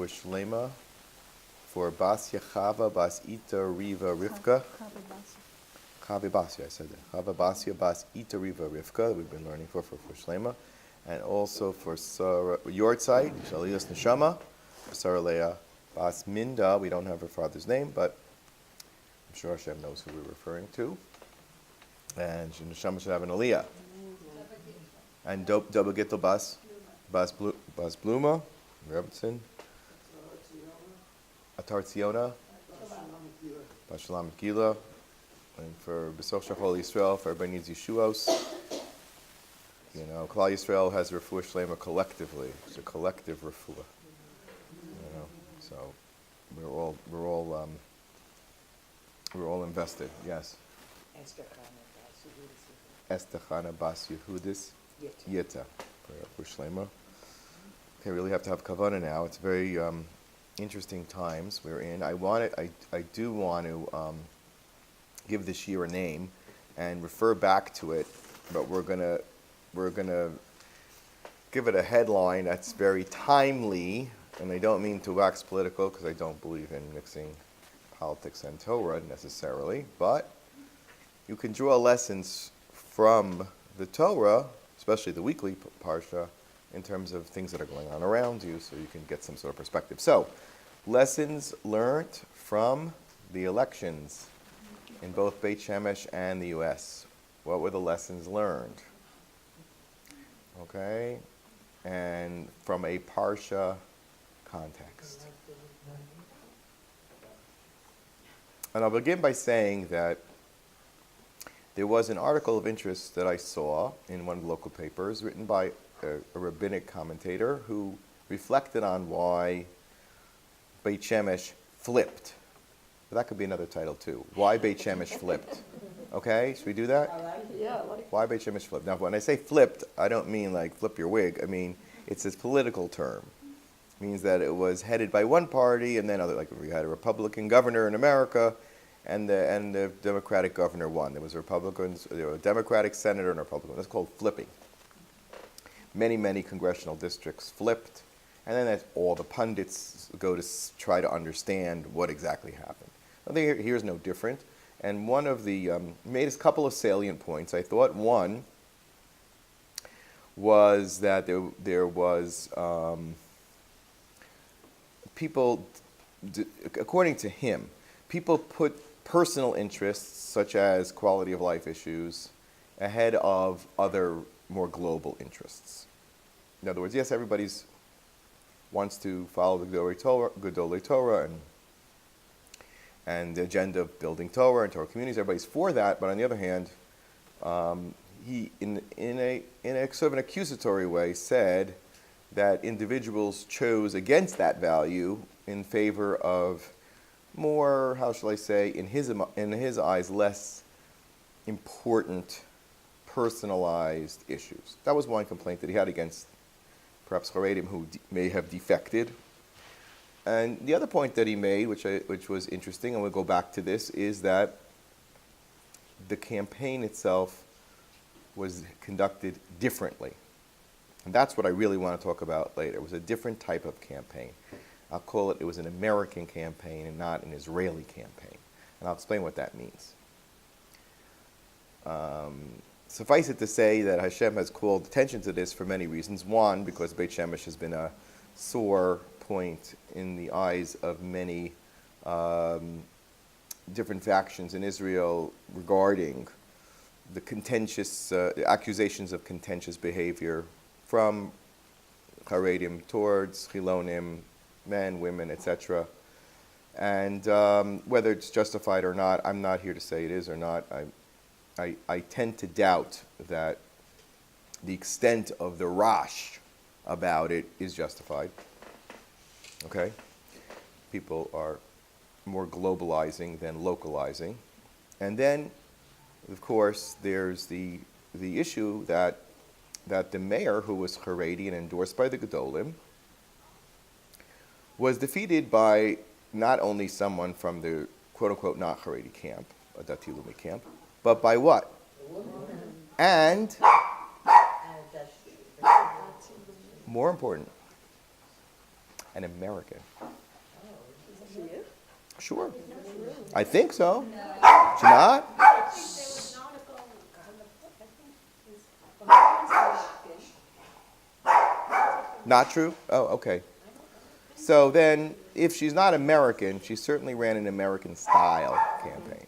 Shlema for Bas Yechava, Bas Ita, Riva, Rivka. Chave Basya, I said that. Chave Basya, Bas Ita, Riva, Rivka, that we've been learning for Shlema. And also for Sarah, Yortzeit, Shaliyas Neshama, for Sarah Leah, Bas Minda, we don't have her father's name, but I'm sure Hashem knows who we're referring to. And Neshama should have an Aliyah. And Double Gittel Bas Bluma, Rebbetzin, Atar Tziona, Bas Shalom Gila, and for B'soch Shachol Yisrael, for everybody needs Yeshuos. You know, Klal Yisrael has refuah shlema collectively. It's a collective refuah. You know, so we're all invested. Yes. Esther Chana Bas Yehudis Yeta for shlema. Okay, we really have to have kavanah now. It's very interesting times we're in. I do want to give this year a name and refer back to it, but we're gonna give it a headline that's very timely, and I don't mean to wax political because I don't believe in mixing politics and Torah necessarily, but you can draw lessons from the Torah, especially the weekly Parsha, in terms of things that are going on around you, so you can get some sort of perspective. So, lessons learned from the elections in both Beit Shemesh and the U.S. What were the lessons learned? Okay, and from a Parsha context. And I'll begin by saying that there was an article of interest that I saw in one of the local papers written by a rabbinic commentator who reflected on why Beit Shemesh flipped. That could be another title too. Why Beit Shemesh flipped. Okay, should we do that? Yeah, I like it. Why Beit Shemesh flipped? Now, when I say flipped, I don't mean like flip your wig. I mean, it's a political term. It means that it was headed by one party, and then other, like we had a Republican governor in America, and the Democratic governor won. There was a Democratic senator and a Republican. That's called flipping. Many congressional districts flipped, and then all the pundits go to try to understand what exactly happened. I think here's no different. And one of the, made a couple of salient points. I thought one was that there was people, according to him, people put personal interests such as quality of life issues ahead of other more global interests. In other words, yes, everybody wants to follow the Gedolei Torah and the agenda of building Torah and Torah communities. Everybody's for that, but on the other hand, he, in a sort of an accusatory way, said that individuals chose against that value in favor of more, how shall I say, in his eyes, less important, personalized issues. That was one complaint that he had against perhaps Haredim who may have defected. And the other point that he made, which was interesting, and we'll go back to this, is that the campaign itself was conducted differently. And that's what I really want to talk about later. It was a different type of campaign. I'll call it was an American campaign and not an Israeli campaign. And I'll explain what that means. Suffice it to say that Hashem has called attention to this for many reasons. One, because Beit Shemesh has been a sore point in the eyes of many different factions in Israel regarding the contentious accusations of contentious behavior from Haredim towards Chilonim, men, women, etc. And whether it's justified or not, I'm not here to say it is or not. I tend to doubt that the extent of the rash about it is justified. Okay? People are more globalizing than localizing. And then, of course, there's the issue that the mayor, who was Haredi and endorsed by the Gedolim, was defeated by not only someone from the quote-unquote not Haredi camp, a Dati Leumi camp, but by what? And, more important, an American. She is? Sure. I think so. She's not? Not true? Oh, okay. So then, if she's not American, she certainly ran an American-style campaign.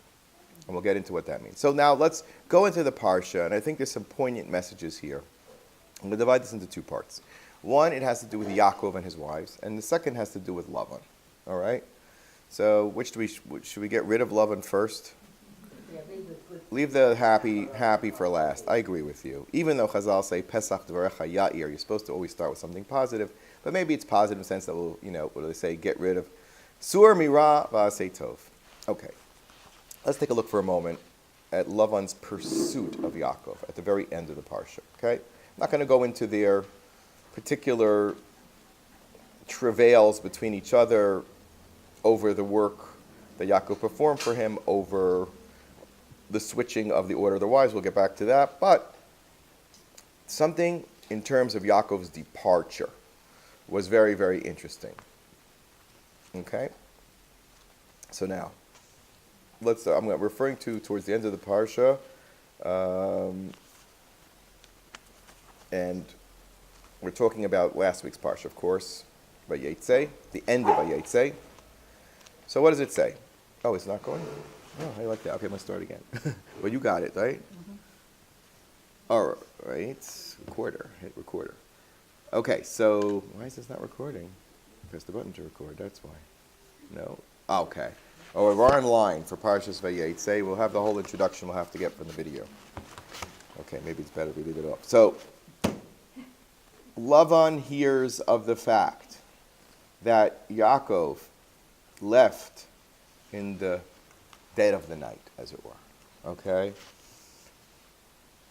And we'll get into what that means. So now let's go into the Parsha, and I think there's some poignant messages here. I'm going to divide this into two parts. One, it has to do with Yaakov and his wives, and the second has to do with Lavan. All right? So should we get rid of Lavan first? Leave the happy for last. I agree with you. Even though Chazal say Pesach Dvarecha Yair, you're supposed to always start with something positive, but maybe it's positive in the sense that we'll, what do they say? Get rid of Sur Mira Va'asei Tov. Okay. Let's take a look for a moment at Lavan's pursuit of Yaakov at the very end of the Parsha. Okay? I'm not going to go into their particular travails between each other over the work that Yaakov performed for him, over the switching of the order of the wives. We'll get back to that. But something in terms of Yaakov's departure was very, very interesting. Okay? So now, I'm referring towards the end of the Parsha, and we're talking about last week's Parsha, of course, Vayetze, the end of Vayetze. So what does it say? Oh, it's not going? Oh, I like that. Okay, let's start again. Well, you got it, right? Mm-hmm. All right. Recorder. Hit recorder. Okay, so why is this not recording? Press the button to record. That's why. No? Okay. Oh, we're on line for Parshas Vayetze. We'll have the whole introduction we'll have to get from the video. Okay, maybe it's better we leave it off. So, Lavan hears of the fact that Yaakov left in the dead of the night, as it were. Okay?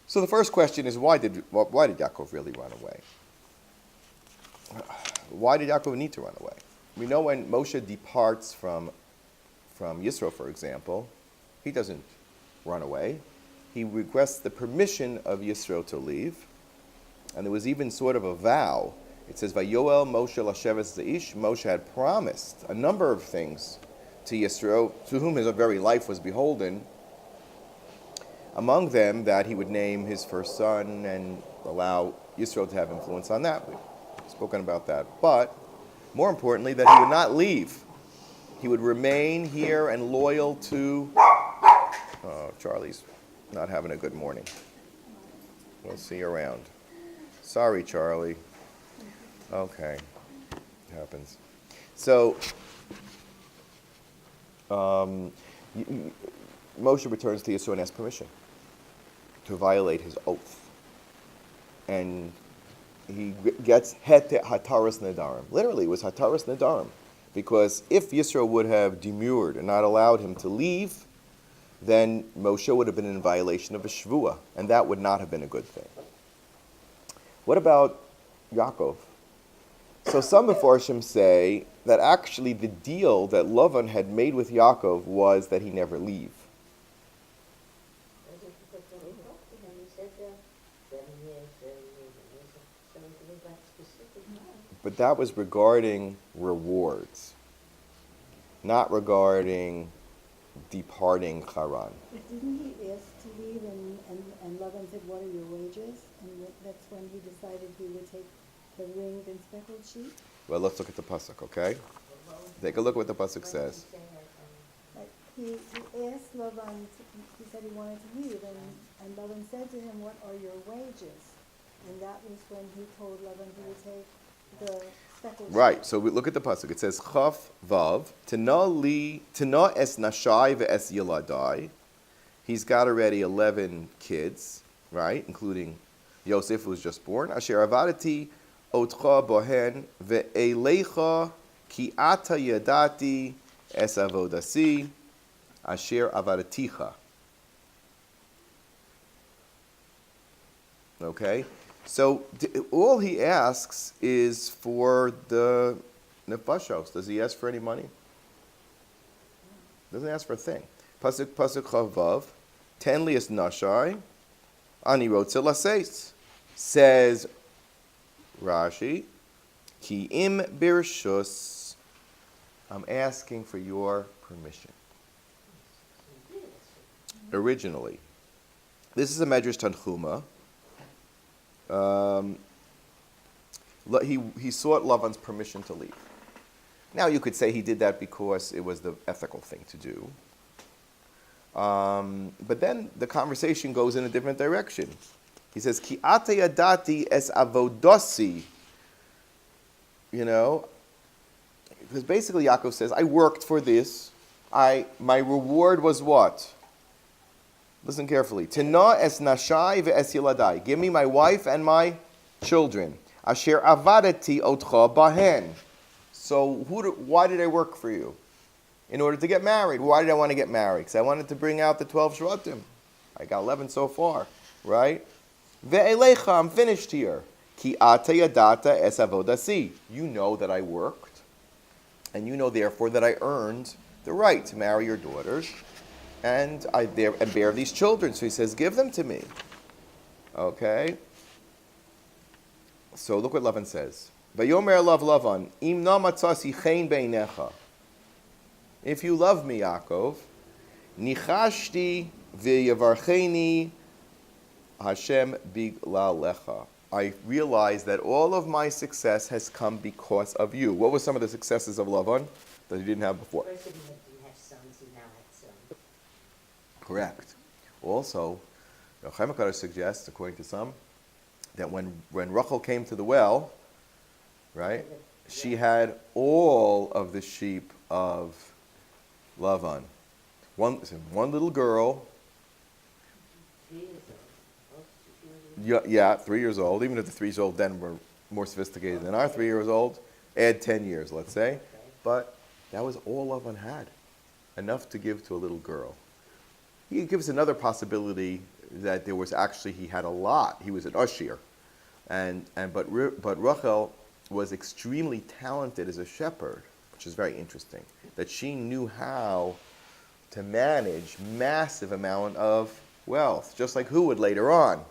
So the first question is, why did Yaakov really run away? Why did Yaakov need to run away? We know when Moshe departs from Yisro, for example, he doesn't run away. He requests the permission of Yisro to leave. And there was even sort of a vow. It says, Vayoel Moshe Lasheves Zaish. Moshe had promised a number of things to Yisro, to whom his very life was beholden. Among them, that he would name his first son and allow Yisro to have influence on that. We've spoken about that. But more importantly, that he would not leave. He would remain here and loyal to... Oh, Charlie's not having a good morning. We'll see you around. Sorry, Charlie. Okay. Happens. So, Moshe returns to Yisro and asks permission to violate his oath. And he gets hete hataras nedarim. Literally, it was hataras nedarim. Because if Yisro would have demurred and not allowed him to leave, then Moshe would have been in violation of a shvuah, and that would not have been a good thing. What about Yaakov? So some Mefarshim say that actually the deal that Lavan had made with Yaakov was that he never leave. But that was regarding rewards, not regarding departing Haran. But didn't he ask to leave and Lavan said, what are your wages? And that's when he decided he would take the ringed and speckled sheep? Well, let's look at the pasuk, okay? Take a look at what the pasuk says. He asked Lavan, he said he wanted to leave, and Lavan said to him, what are your wages? And that was when he told Lavan he would take the speckled sheep. Right, so we look at the pasuk. It says, Chaf Vav, Tana es nashai ve'es yiladai. He's got already 11 kids, right, including Yosef, who was just born. Asher avadati otcha bohen ve'elecha ki ata yadati es avodasi asher avadaticha. Okay? So all he asks is for the nefashos. Does he ask for any money? Doesn't ask for a thing. Pasuk chavav, ten lias nashai, ani rotze laseis. Says Rashi, Ki im birshus. I'm asking for your permission. Originally. This is a Medrash Tanchuma. He sought Lavan's permission to leave. Now you could say he did that because it was the ethical thing to do. But then the conversation goes in a different direction. He says, Ki ate yadati es avodasi. Because basically Yaakov says, I worked for this. My reward was what? Listen carefully. Tina es nashai ve'es yiladai. Give me my wife and my children. Asher avadati otcha bahen. So why did I work for you? In order to get married. Why did I want to get married? Because I wanted to bring out the 12 Shvatim. I got 11 so far, right? Ve'elecha, I'm finished here. Ki ata yadata es avodasi. You know that I worked, and you know therefore that I earned the right to marry your daughters, and I bear these children. So he says, give them to me. Okay? So look what Lavan says. Vayomer Lav Lavan, im na matzasi chen beinecha. If you love me, Yaakov, nichashti v'yavarcheni Hashem biglalecha. I realize that all of my success has come because of you. What were some of the successes of Lavan that he didn't have before? First, he didn't have sons, he now had sons. Correct. Also, Chaim HaKadosh suggests, according to some, that when Rachel came to the well, right, she had all of the sheep of Lavan. One little girl. 3 years old. Yeah, 3 years old. Even if the 3 years old then were more sophisticated than our 3 years old, add 10 years, let's say. Okay. But that was all Lavan had, enough to give to a little girl. He gives another possibility that there was actually, he had a lot. He was an Ashir. But Rachel was extremely talented as a shepherd, which is very interesting, that she knew how to manage massive amount of wealth, just like who would later on?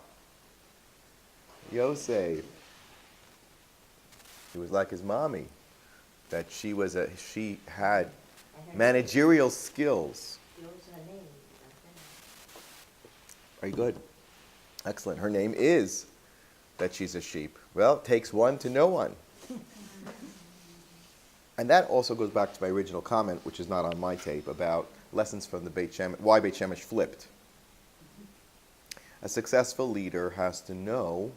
Yosef. He was like his mommy, that she had managerial skills. What was her name? Very good. Excellent. Her name is that she's a sheep. Well, it takes one to know one. And that also goes back to my original comment, which is not on my tape, about lessons from the Beit Shemesh, why Beit Shemesh flipped. A successful leader has to know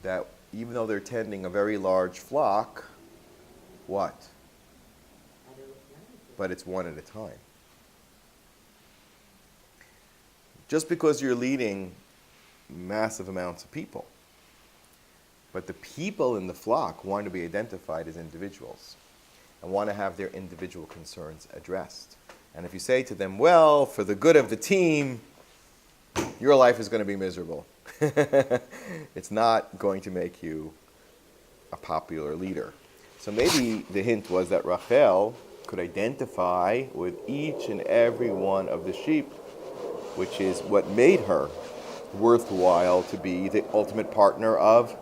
that even though they're tending a very large flock, what? But it's one at a time. Just because you're leading massive amounts of people, but the people in the flock want to be identified as individuals and want to have their individual concerns addressed. And if you say to them, well, for the good of the team, your life is going to be miserable. It's not going to make you a popular leader. So maybe the hint was that Rachel could identify with each and every one of the sheep, which is what made her worthwhile to be the ultimate partner of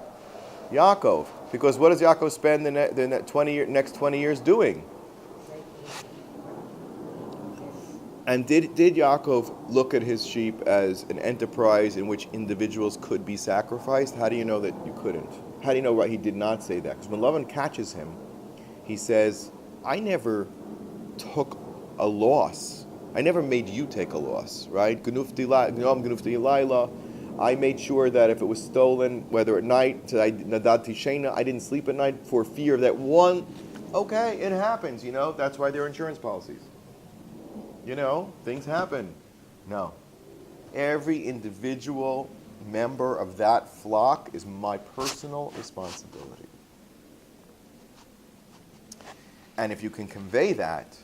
Yaakov. Because what does Yaakov spend the next 20 years doing? And did Yaakov look at his sheep as an enterprise in which individuals could be sacrificed? How do you know that you couldn't? How do you know why he did not say that? Because when Lavan catches him, he says, I never took a loss. I never made you take a loss, right? I made sure that if it was stolen, whether at night, I didn't sleep at night for fear of that one. Okay, it happens, That's why there are insurance policies. Things happen. No. Every individual member of that flock is my personal responsibility. And if you can convey that,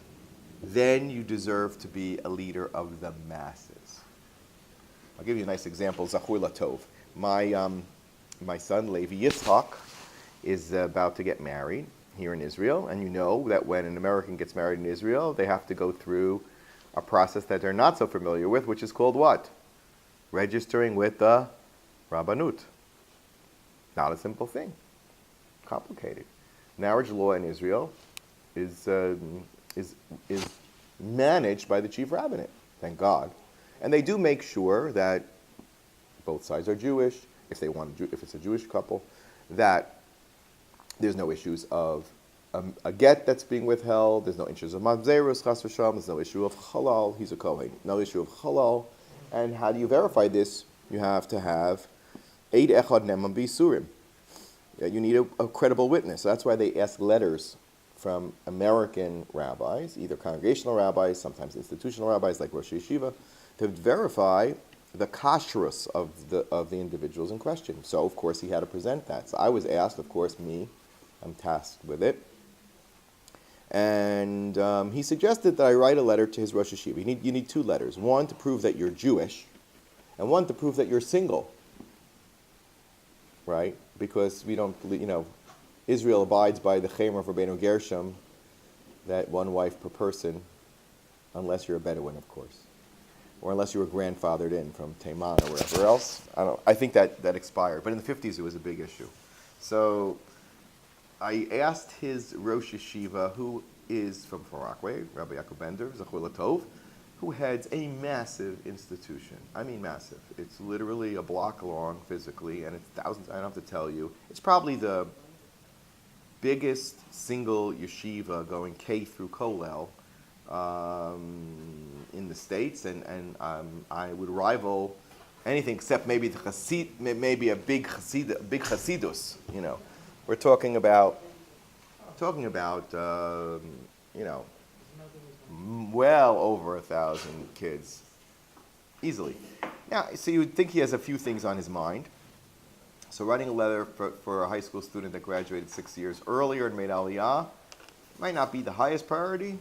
then you deserve to be a leader of the masses. I'll give you a nice example. Zachur Latov. My son, Levi Yitzhak, is about to get married here in Israel. And you know that when an American gets married in Israel, they have to go through a process that they're not so familiar with, which is called what? Registering with the Rabbanut. Not a simple thing. complicated. Marriage law in Israel is managed by the chief rabbinate, thank God. And they do make sure that both sides are Jewish, if it's a Jewish couple, that there's no issues of a get that's being withheld, there's no issues of mamzerus, chas v'shalom, there's no issue of halal, he's a kohen, no issue of halal. And how do you verify this? You have to have eid echad nemam b'isurim. You need a credible witness. That's why they ask letters from American rabbis, either congregational rabbis, sometimes institutional rabbis like Rosh Yeshiva, to verify the kashrus of the individuals in question. So, of course, he had to present that. So I was asked, of course, I'm tasked with it. And he suggested that I write a letter to his Rosh Yeshiva. You need two letters. One to prove that you're Jewish, and one to prove that you're single. Right? Because we don't believe, Israel abides by the Chemer of Rabbeinu Gershom, that one wife per person, unless you're a Bedouin, of course. Or unless you were grandfathered in from Taiman or wherever else. I think that expired. But in the 50s, it was a big issue. So I asked his Rosh Yeshiva, who is from Far Rockaway, Rabbi Yaacov Bender, Zachul Tov, who heads a massive institution. I mean massive. It's literally a block long physically, and it's thousands, I don't have to tell you. It's probably the biggest single yeshiva going K through Kollel in the States, and I would rival anything except maybe maybe a big Hasidus, We're talking about well over 1,000 kids, easily. Now, so you would think he has a few things on his mind. So writing a letter for a high school student that graduated 6 years earlier and made Aliyah might not be the highest priority.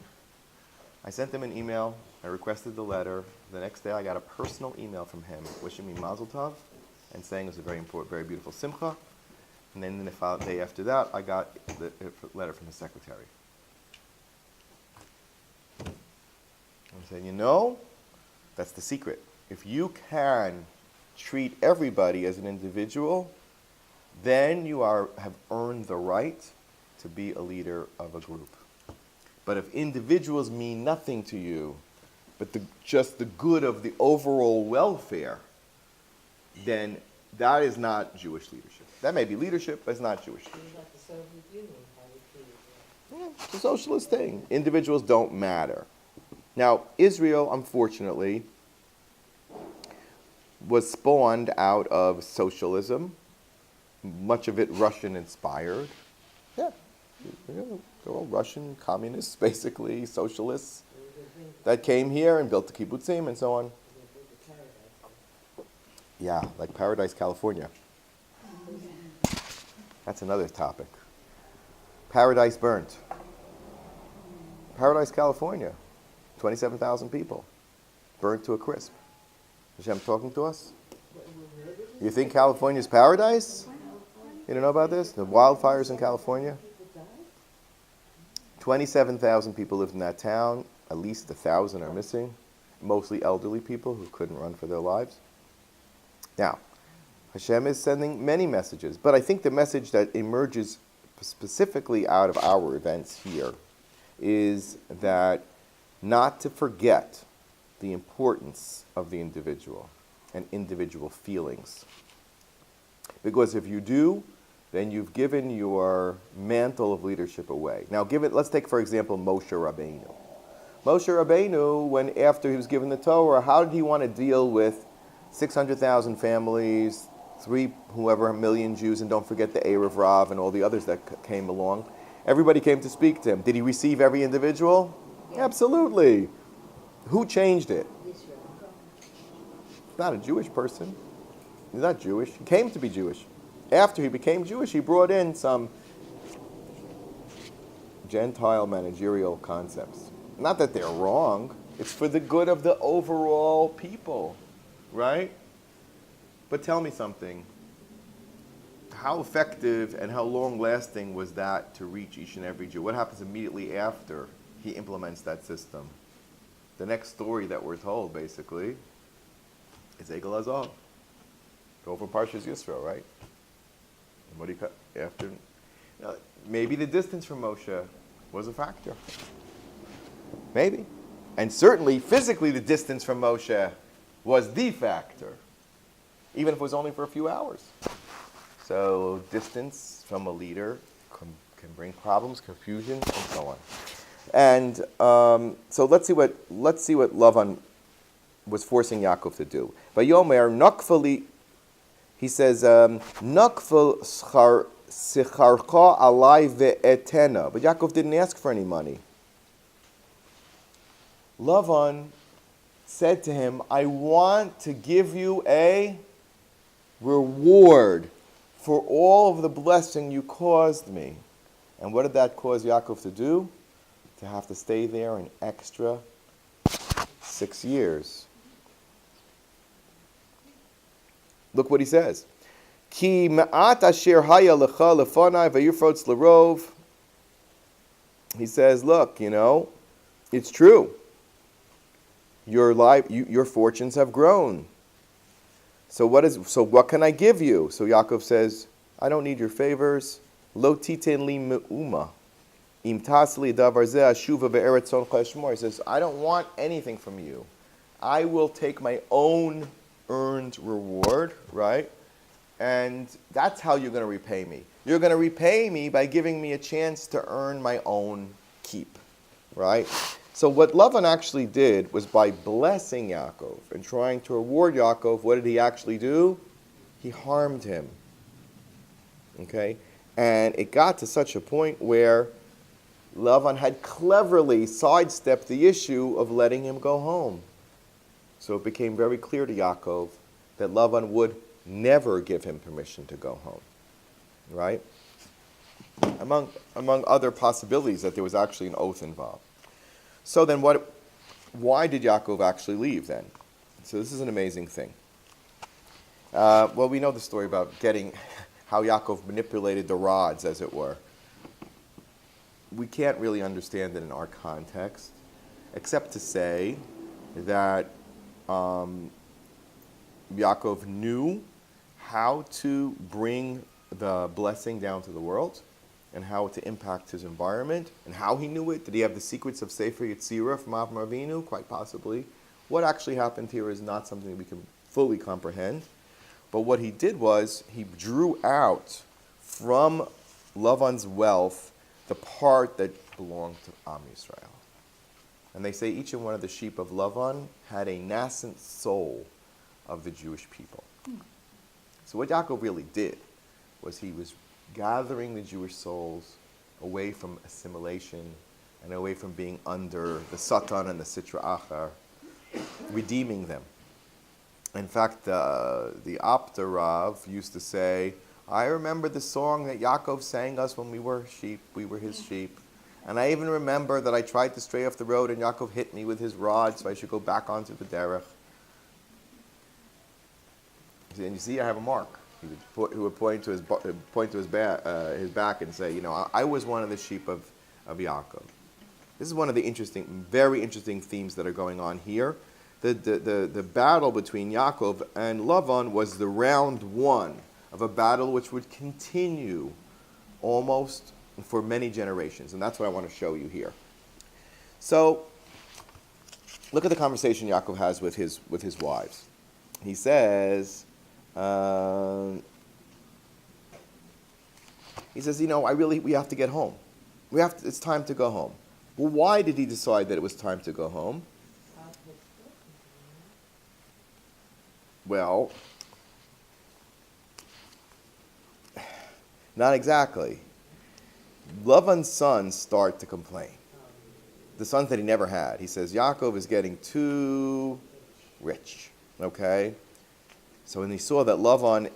I sent him an email. I requested the letter. The next day I got a personal email from him wishing me Mazel Tov and saying it was a very important, very beautiful simcha. And then the day after that, I got the letter from his secretary. I'm saying, that's the secret. If you can treat everybody as an individual, then you have earned the right to be a leader of a group. But if individuals mean nothing to you, but just the good of the overall welfare, then that is not Jewish leadership. That may be leadership, but it's not Jewish leadership. What about the Soviet Union? How they treated It's a socialist thing. Individuals don't matter. Now, Israel, unfortunately, was spawned out of socialism, much of it Russian-inspired. Yeah, they're all Russian communists, basically, socialists, that came here and built the kibbutzim and so on. Yeah, like Paradise, California. That's another topic. Paradise burnt. Paradise, California. 27,000 people. Burnt to a crisp. Hashem talking to us? You think California's paradise? You don't know about this? The wildfires in California? 27,000 people lived in that town. At least 1,000 are missing. Mostly elderly people who couldn't run for their lives. Now, Hashem is sending many messages, but I think the message that emerges specifically out of our events here is that not to forget the importance of the individual and individual feelings. Because if you do, then you've given your mantle of leadership away. Now, let's take, for example, Moshe Rabbeinu. Moshe Rabbeinu, when after he was given the Torah, how did he want to deal with 600,000 families, whoever, a million Jews, and don't forget the Erev Rav and all the others that came along? Everybody came to speak to him. Did he receive every individual? Yeah. Absolutely. Who changed it? Not a Jewish person. He's not Jewish. He came to be Jewish. After he became Jewish, he brought in some Gentile managerial concepts. Not that they're wrong. It's for the good of the overall people, right? But tell me something. How effective and how long-lasting was that to reach each and every Jew? What happens immediately after he implements that system? The next story that we're told, basically, is Egel Azov. Go from Parsha's Yisro, right? And what do you cut after? Maybe the distance from Moshe was a factor. Maybe. And certainly, physically, the distance from Moshe was the factor, even if it was only for a few hours. So distance from a leader can bring problems, confusion, and so on. And so let's see what Lavan was forcing Yaakov to do. Vayomer nakfali, he says, nakfal sicharcha alai ve'etena. But Yaakov didn't ask for any money. Lavan said to him, I want to give you a reward for all of the blessing you caused me. And what did that cause Yaakov to do? To have to stay there an extra 6 years. Look what he says. Ki ma'at asher haya lecha lefanai vayufrotz lerov. He says, look, it's true. Your fortunes have grown. So what can I give you? So Yaakov says, I don't need your favors. Lo titen li me'uma. Im tasli davar zeh ashuva be'eretz tzoncha shmor. He says, I don't want anything from you. I will take my own earned reward, right? And that's how you're going to repay me. You're going to repay me by giving me a chance to earn my own keep, right? So what Lavan actually did was by blessing Yaakov and trying to reward Yaakov, what did he actually do? He harmed him. Okay? And it got to such a point where Lavan had cleverly sidestepped the issue of letting him go home. So it became very clear to Yaakov that Lavan would never give him permission to go home. Right? Among other possibilities that there was actually an oath involved. So then why did Yaakov actually leave then? So this is an amazing thing. Well, we know the story about how Yaakov manipulated the rods, as it were. We can't really understand it in our context, except to say that Yaakov knew how to bring the blessing down to the world and how to impact his environment, and how he knew it. Did he have the secrets of Sefer Yetzirah from Avram Avinu? Quite possibly. What actually happened here is not something that we can fully comprehend. But what he did was, he drew out from Lavan's wealth the part that belonged to Am Yisrael. And they say each and one of the sheep of Lavan had a nascent soul of the Jewish people. So what Yaakov really did was he was gathering the Jewish souls away from assimilation and away from being under the Satan and the Sitra Achar, redeeming them. In fact, the Apta Rav used to say, I remember the song that Yaakov sang us when we were sheep, we were his sheep. And I even remember that I tried to stray off the road and Yaakov hit me with his rod, so I should go back onto the derech. And you see, I have a mark. He would point to his back and say, I was one of the sheep of Yaakov. This is one of the very interesting themes that are going on here. The battle between Yaakov and Lavan was the round one of a battle which would continue almost for many generations. And that's what I want to show you here. So, look at the conversation Yaakov has with his wives. He says, we have to get home. It's time to go home. Well, why did he decide that it was time to go home? Well, not exactly. Lavan's sons start to complain. The sons that he never had. He says, Yaakov is getting too rich. Okay? So when he saw that Lavan,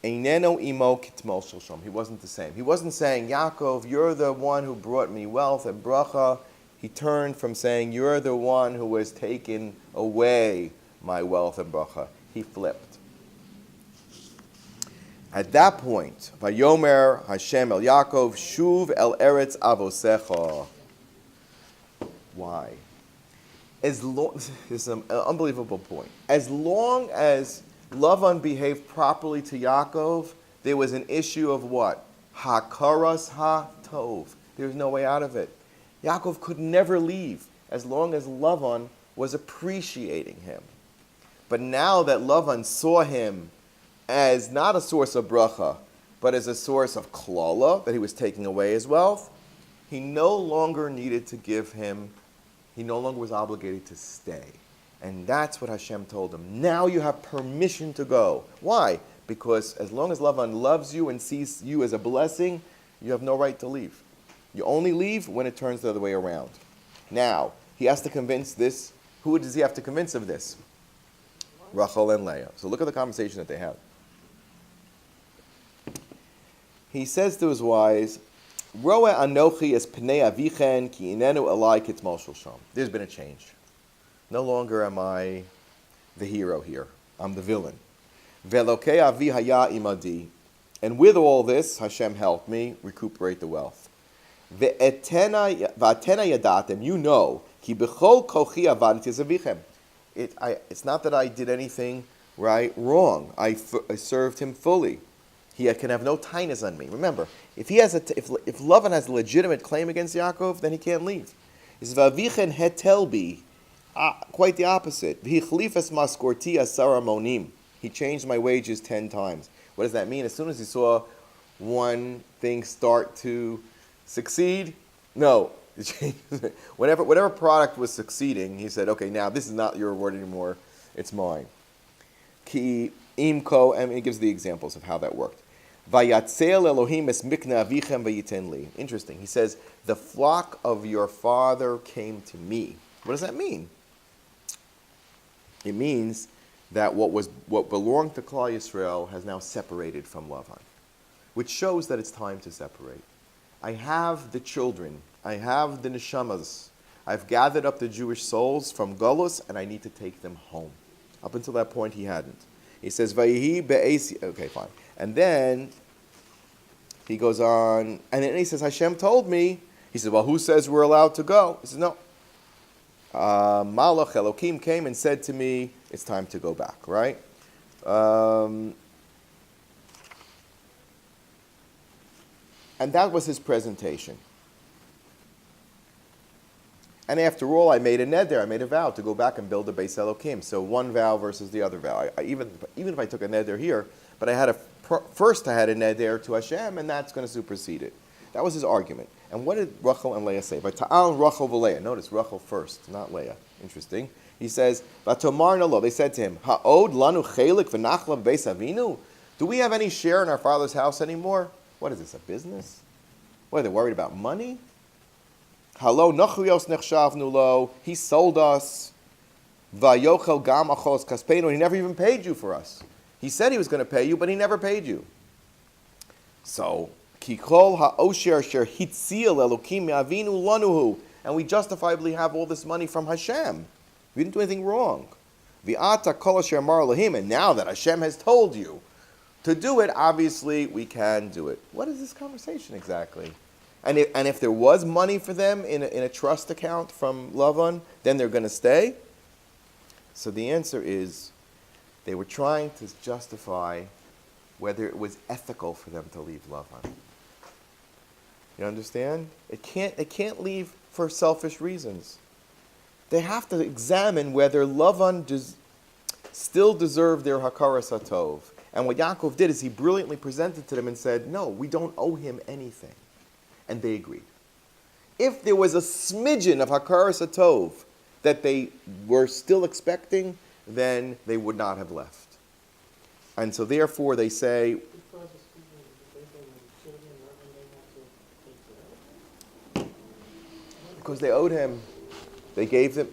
Eineno imo kitmol shalshom, he wasn't the same. He wasn't saying, Yaakov, you're the one who brought me wealth and bracha. He turned from saying, you're the one who has taken away my wealth and bracha. He flipped. At that point, Vayomer Hashem el Yaakov, Shuv el Eretz Avosecha. Why? This is an unbelievable point. As long as Lavan behaved properly to Yaakov, there was an issue of what? Hakaras ha-tov. There's no way out of it. Yaakov could never leave as long as Lavan was appreciating him. But now that Lavan saw him as not a source of bracha, but as a source of klala, that he was taking away his wealth, he no longer needed to give him, he no longer was obligated to stay. And that's what Hashem told him. Now you have permission to go. Why? Because as long as Lavan loves you and sees you as a blessing, you have no right to leave. You only leave when it turns the other way around. Now, he has to convince this. Who does he have to convince of this? Rachel and Leah. So look at the conversation that they have. He says to his wives, Roa anochi es pnei avichen ki inenu alai kitmol shulsham. There's been a change. No longer am I the hero here. I'm the villain. Velokei avi haya imadi. And with all this, Hashem helped me recuperate the wealth. Ve'atena yadatem, you know, ki b'chol kochi avaditi zavichem. It's not that I did anything wrong. I served him fully. He can have no tinus on me. Remember, if Lavan has a legitimate claim against Yaakov, then he can't leave. He says, "Vavichen hetelbi," quite the opposite. V'hichlifas maskorti asara monim. He changed my wages 10 times. What does that mean? As soon as he saw one thing start to succeed, no. Whatever product was succeeding, he said, okay, now this is not your reward anymore, it's mine. Ki imko, and he gives the examples of how that worked. Vayatzel Elohim es mikna avichem vayiten li. Interesting. He says, the flock of your father came to me. What does that mean? It means that what belonged to Klal Yisrael has now separated from Lavan, which shows that it's time to separate. I have the children. I have the neshamas. I've gathered up the Jewish souls from Golus, and I need to take them home. Up until that point, he hadn't. He says, "Vayihi be'esi." Okay, fine. And then he goes on, and then he says, "Hashem told me." He says, "Well, who says we're allowed to go?" He says, "No." Malach Elohim came and said to me, "It's time to go back." Right? And that was his presentation. And after all, I made a neder, I made a vow to go back and build a Beis Elokim. So one vow versus the other vow. Even if I took a neder here, but first I had a neder to Hashem, and that's going to supersede it. That was his argument. And what did Rachel and Leah say? V'ta'al Rachel v'Leah. Notice Rachel first, not Leah. Interesting. He says, "V'tomar nalo." They said to him, "Ha'od lanu chelik v'nachla b'Beis Avinu." Do we have any share in our father's house anymore? What is this, a business? What, are they worried about money? Halo nachrios nechshavnu lo. He sold us. Vayochel gam achos kaspeinu. He never even paid you for us. He said he was going to pay you, but he never paid you. So, kikol ha'osher sher hitziel elokim me'avinu lanuhu. And we justifiably have all this money from Hashem. We didn't do anything wrong. V'ata kol asher amar Elohim. And now that Hashem has told you to do it, obviously we can do it. What is this conversation exactly? And if there was money for them in a trust account from Lavan, then they're going to stay? So the answer is, they were trying to justify whether it was ethical for them to leave Lavan. You understand? It can't leave for selfish reasons. They have to examine whether Lavan still deserved their hakaras hatov. And what Yaakov did is he brilliantly presented to them and said, no, we don't owe him anything. And they agreed. If there was a smidgen of hakaras hatov that they were still expecting, then they would not have left. And so therefore they say, because they owed him. They gave them,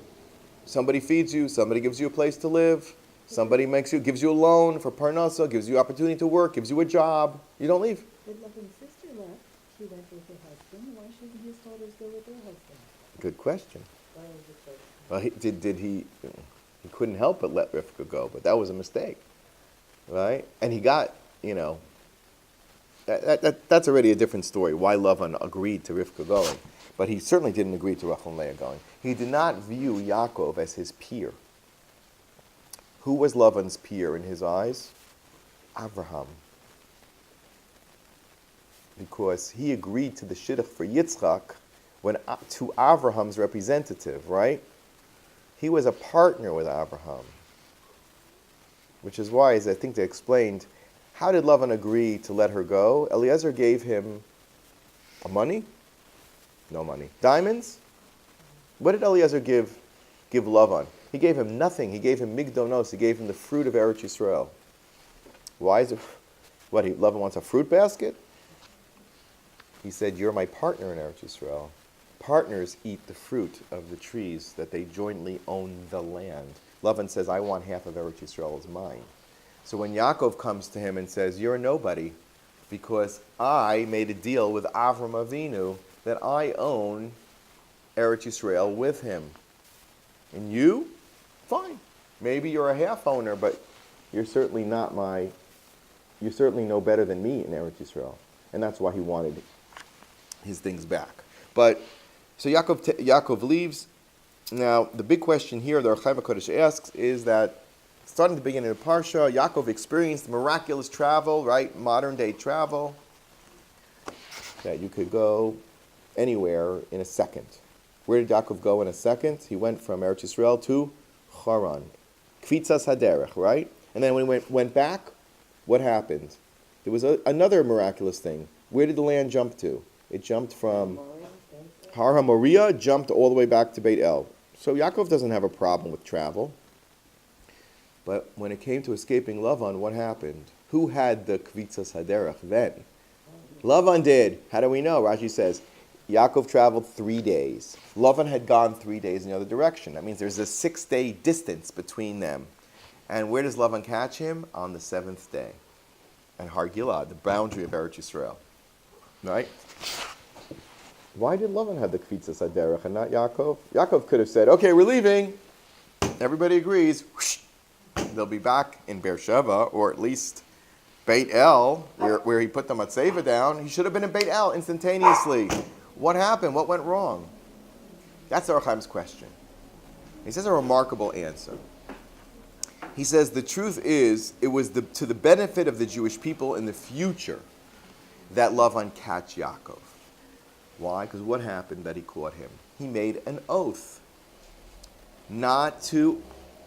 somebody feeds you, somebody gives you a place to live, somebody gives you a loan for parnasa, gives you opportunity to work, gives you a job. You don't leave. But Laban's sister left. She went with her husband. Why shouldn't his daughters go with their husband? Good question. Well, he couldn't help but let Rivka go, but that was a mistake, right? And he got, that's already a different story, why Lavan agreed to Rivka going. But he certainly didn't agree to Rachel and Leah going. He did not view Yaakov as his peer. Who was Lavan's peer in his eyes? Abraham. because he agreed to the shidduch for Yitzchak to Abraham's representative, right? He was a partner with Abraham, which is why, as I think they explained, how did Lavan agree to let her go? Eliezer gave him money? No money. Diamonds? What did Eliezer give Lavan? He gave him nothing. He gave him migdonos. He gave him the fruit of Eretz Yisrael. Why is it? What, Lavan wants a fruit basket? He said, you're my partner in Eretz Yisrael. Partners eat the fruit of the trees that they jointly own the land. Lavan says, I want half of Eretz Yisrael as mine. So when Yaakov comes to him and says, you're a nobody, because I made a deal with Avram Avinu that I own Eretz Yisrael with him. And you? Fine. Maybe you're a half owner, but you're certainly you're certainly no better than me in Eretz Yisrael. And that's why he wanted his things back. But, so Yaakov leaves. Now, the big question here, the Archaim HaKodesh asks, is that starting at the beginning of Parsha, Yaakov experienced miraculous travel, right? Modern day travel, that you could go anywhere in a second. Where did Yaakov go in a second? He went from Eretz Yisrael to Haran. Kvitzas Haderech, right? And then when he went back, what happened? There was another miraculous thing. Where did the land jump to? It jumped from Har HaMoriah, jumped all the way back to Beit El. So Yaakov doesn't have a problem with travel. But when it came to escaping Lavan, what happened? Who had the Kvitzas Haderech then? Lavan did. How do we know? Rashi says, Yaakov traveled 3 days. Lavan had gone 3 days in the other direction. That means there's a 6-day distance between them. And where does Lavan catch him? On the 7th day. And Har Gilad, the boundary of Eretz Yisrael. Right? Why did Lavan have the Kvitzas Haderech and not Yaakov? Yaakov could have said, okay, we're leaving. Everybody agrees. Whoosh. They'll be back in Beersheba, or at least Beit El, where he put the Matzeva down. He should have been in Beit El instantaneously. What happened? What went wrong? That's Or Chaim's question. He says a remarkable answer. He says the truth is, it was to the benefit of the Jewish people in the future that Lavan catch Yaakov. Why? Because what happened that he caught him? He made an oath not to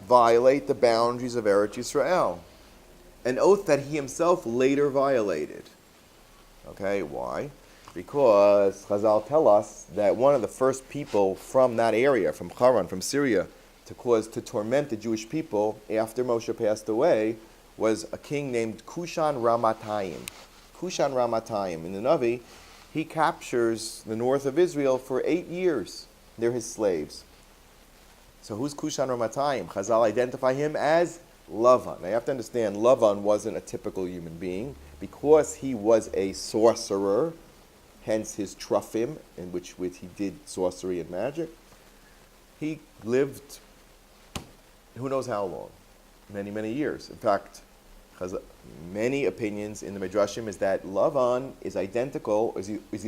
violate the boundaries of Eretz Yisrael. An oath that he himself later violated. Okay, why? Because Chazal tell us that one of the first people from that area, from Haran, from Syria, to torment the Jewish people after Moshe passed away, was a king named Kushan Ramatayim. Kushan Ramatayim. In the Navi, he captures the north of Israel for 8 years. They're his slaves. So who's Kushan Ramatayim? Chazal identify him as Lavan. Now you have to understand, Lavan wasn't a typical human being. Because he was a sorcerer, hence his truffim, in which he did sorcery and magic, he lived who knows how long, many, many years. In fact, many opinions in the Midrashim is that Lavan is identical, is